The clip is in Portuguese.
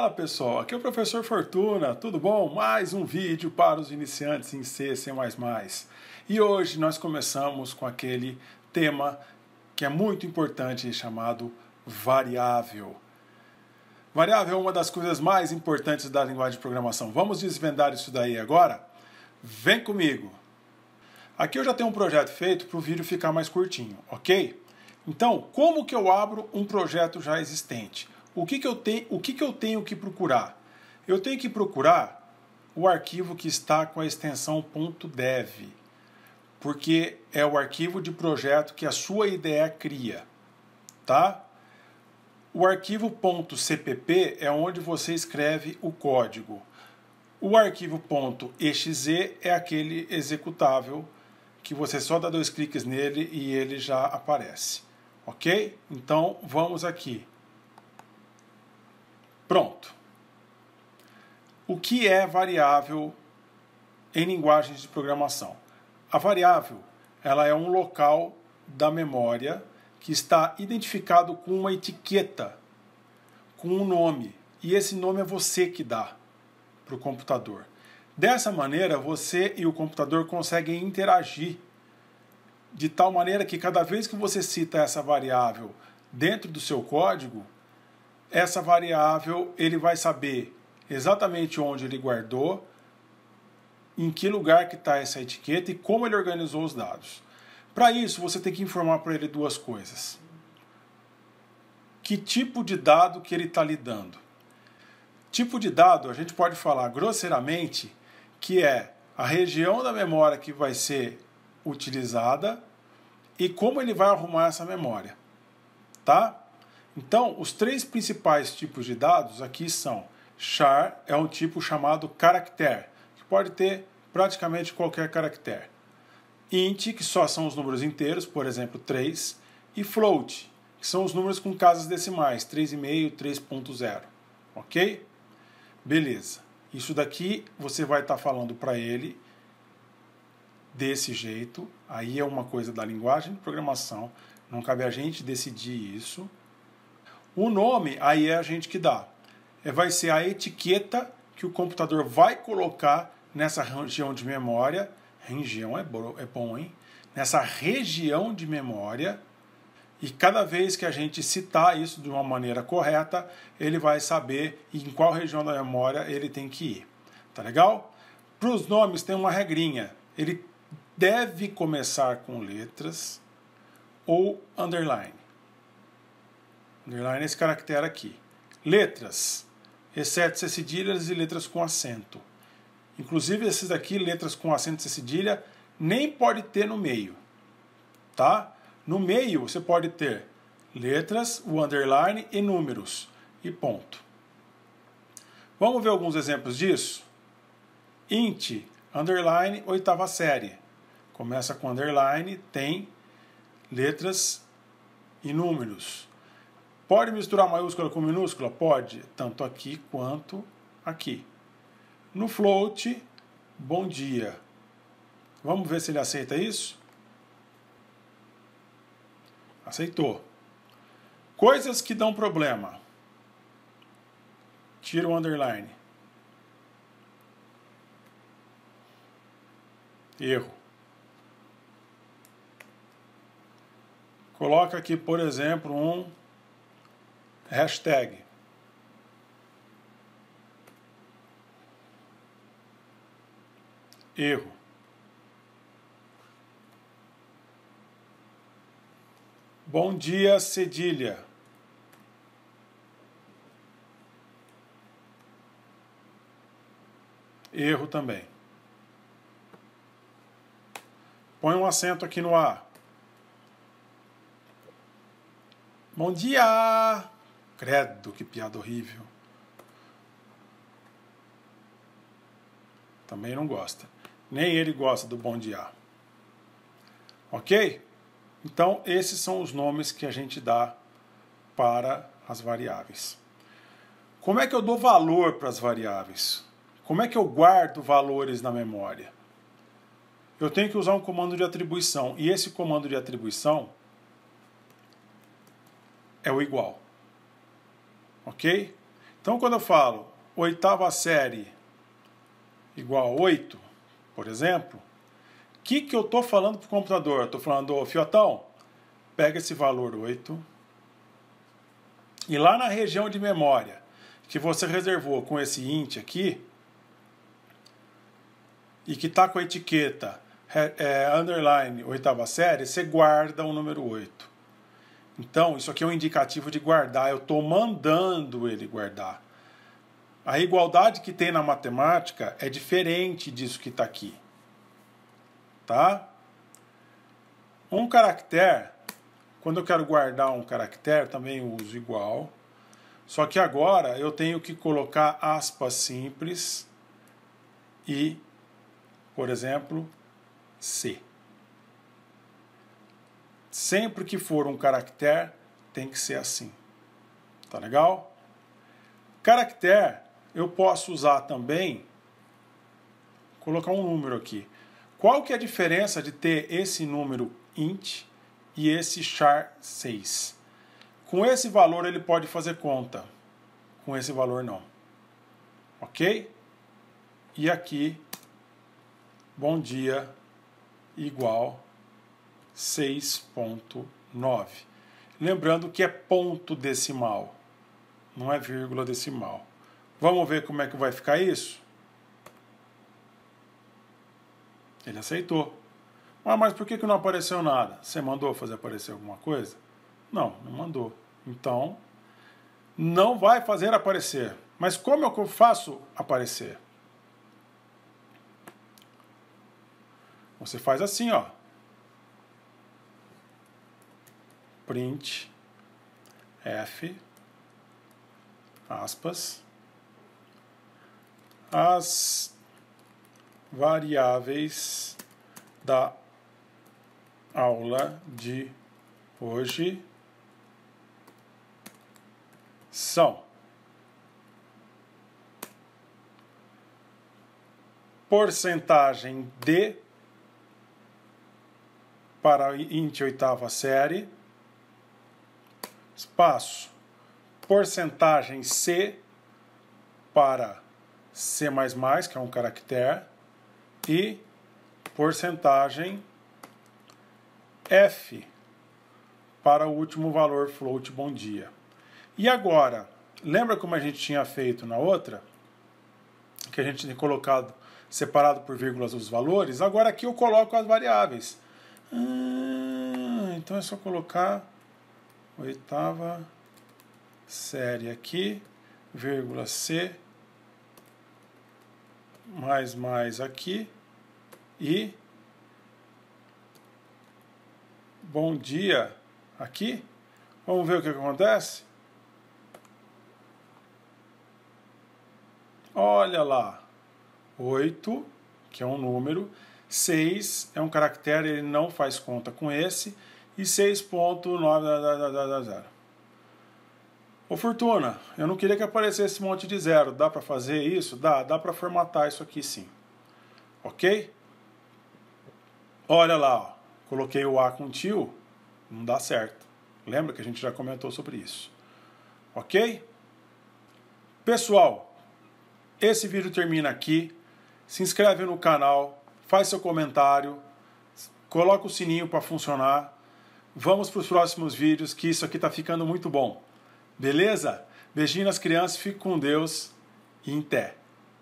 Fala pessoal, aqui é o professor Fortuna, tudo bom? Mais um vídeo para os iniciantes em C, C++. E hoje nós começamos com aquele tema que é muito importante chamado variável. Variável é uma das coisas mais importantes da linguagem de programação. Vamos desvendar isso daí agora? Vem comigo! Aqui eu já tenho um projeto feito para o vídeo ficar mais curtinho, ok? Então, como que eu abro um projeto já existente? O que eu tenho que procurar? Eu tenho que procurar o arquivo que está com a extensão .dev, porque é o arquivo de projeto que a sua IDE cria, tá? O arquivo .cpp é onde você escreve o código. O arquivo .exe é aquele executável que você só dá 2 cliques nele e ele já aparece, ok? Então, vamos aqui. Pronto. O que é variável em linguagens de programação? A variável, ela é um local da memória que está identificado com uma etiqueta, com um nome. E esse nome é você que dá para o computador. Dessa maneira, você e o computador conseguem interagir de tal maneira que cada vez que você cita essa variável dentro do seu código, essa variável ele vai saber exatamente onde ele guardou, em que lugar que está essa etiqueta e como ele organizou os dados. Para isso, você tem que informar para ele 2 coisas. Que tipo de dado que ele está lidando? Tipo de dado, a gente pode falar grosseiramente que é a região da memória que vai ser utilizada e como ele vai arrumar essa memória, tá? Então, os 3 principais tipos de dados aqui são char, é um tipo chamado caractere, que pode ter praticamente qualquer caractere. Int, que só são os números inteiros, por exemplo, 3. E float, que são os números com casas decimais, 3,5, 3.0. Ok? Beleza. Isso daqui você vai estar falando para ele desse jeito. Aí é uma coisa da linguagem de programação. Não cabe a gente decidir isso. O nome, aí é a gente que dá. Vai ser a etiqueta que o computador vai colocar nessa região de memória. Região é bom, hein? Nessa região de memória. E cada vez que a gente citar isso de uma maneira correta, ele vai saber em qual região da memória ele tem que ir. Tá legal? Para os nomes tem uma regrinha. Ele deve começar com letras ou underline. Underline é esse caractere aqui. Letras, exceto C cedilhas e letras com acento. Inclusive esses daqui, letras com acento C cedilha, nem pode ter no meio. Tá? No meio você pode ter letras, o underline e números. E ponto. Vamos ver alguns exemplos disso? Int, underline, 8ª série. Começa com underline, tem letras e números. Pode misturar maiúscula com minúscula? Pode, tanto aqui quanto aqui. No float, bom dia. Vamos ver se ele aceita isso? Aceitou. Coisas que dão problema. Tira o underline. Erro. Coloca aqui, por exemplo, um hashtag. Erro. Bom dia, cedilha. Erro também. Põe um acento aqui no A. Bom dia! Credo, que piada horrível. Também não gosta. Nem ele gosta do bom dia. Ok? Então, esses são os nomes que a gente dá para as variáveis. Como é que eu dou valor para as variáveis? Como é que eu guardo valores na memória? Eu tenho que usar um comando de atribuição. E esse comando de atribuição é o igual. Ok? Então, quando eu falo oitava série igual a 8, por exemplo, o que eu estou falando para o computador? Estou falando, ô fiotão, pega esse valor 8 e lá na região de memória que você reservou com esse int aqui e que está com a etiqueta underline oitava série, você guarda o número 8. Então, isso aqui é um indicativo de guardar. Eu estou mandando ele guardar. A igualdade que tem na matemática é diferente disso que está aqui. Tá? Um caractere, quando eu quero guardar um caractere, também uso igual. Só que agora eu tenho que colocar aspas simples e, por exemplo, C. Sempre que for um caractere, tem que ser assim. Tá legal? Caractere, eu posso usar também, colocar um número aqui. Qual que é a diferença de ter esse número int e esse char 6? Com esse valor ele pode fazer conta. Com esse valor não. Ok? E aqui, bom dia, igual 6.9. Lembrando que é ponto decimal, não é vírgula decimal. Vamos ver como é que vai ficar isso? Ele aceitou. Ah, mas por que não apareceu nada? Você mandou fazer aparecer alguma coisa? Não, não mandou. Então, não vai fazer aparecer. Mas como é que eu faço aparecer? Você faz assim, ó. Print f aspas as variáveis da aula de hoje são porcentagem de para int oitava série, espaço, porcentagem C para C++, que é um caractere, e porcentagem F para o último valor float bom dia. E agora, lembra como a gente tinha feito na outra? Que a gente tinha colocado separado por vírgulas os valores? Agora aqui eu coloco as variáveis. Então é só colocar oitava série aqui, vírgula C, mais aqui, e bom dia aqui. Vamos ver o que acontece? Olha lá, 8, que é um número, 6 é um caractere, ele não faz conta com esse, e 6.9... Ô Fortuna, eu não queria que aparecesse esse monte de zero. Dá para fazer isso? Dá para formatar isso aqui sim. Ok? Olha lá, ó. Coloquei o A com tio, não dá certo. Lembra que a gente já comentou sobre isso. Ok? Pessoal, esse vídeo termina aqui. Se inscreve no canal, faz seu comentário, coloca o sininho para funcionar. Vamos para os próximos vídeos, que isso aqui está ficando muito bom. Beleza? Beijinho nas crianças, fique com Deus e em té.